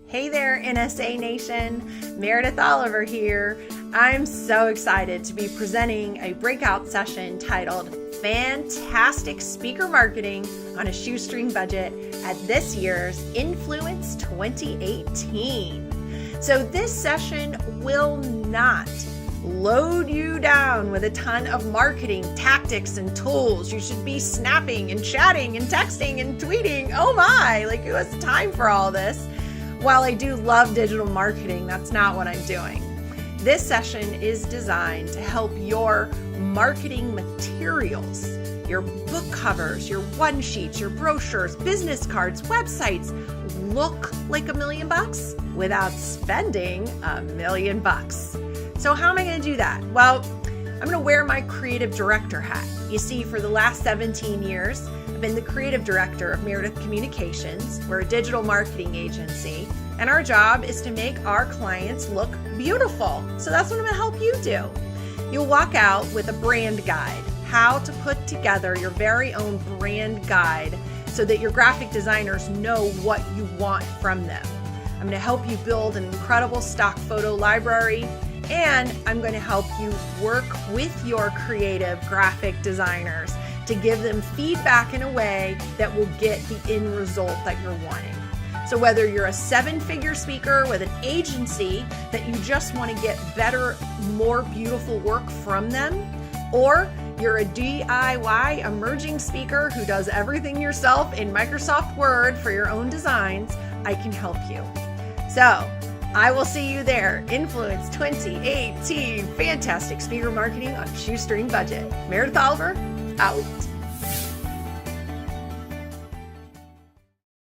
Hey there, NSA Nation. Meredith Oliver here. I'm so excited to be presenting a breakout session titled Fantastic Speaker Marketing on a Shoestring Budget at this year's Influence 2018. So this session will not load you down with a ton of marketing tactics and tools. You should be snapping and chatting and texting and tweeting. Oh my, like who has time for all this? While I do love digital marketing, that's not what I'm doing. This session is designed to help your marketing materials, your book covers, your one sheets, your brochures, business cards, websites look like $1 million without spending $1 million. So how am I going to do that? Well, I'm going to wear my creative director hat. You see, for the last 17 years, I've been the creative director of Meredith Communications. We're a digital marketing agency, and our job is to make our clients look beautiful. So that's what I'm going to help you do. You'll walk out with a brand guide, how to put together your very own brand guide so that your graphic designers know what you want from them. I'm going to help you build an incredible stock photo library, and I'm going to help you work with your creative graphic designers to give them feedback in a way that will get the end result that you're wanting. So whether you're a 7-figure speaker with an agency that you just want to get better, more beautiful work from them, or you're a DIY emerging speaker who does everything yourself in Microsoft Word for your own designs, I can help you. So I will see you there. Influence 2018. Fantastic speaker marketing on a shoestring budget. Meredith Oliver, out.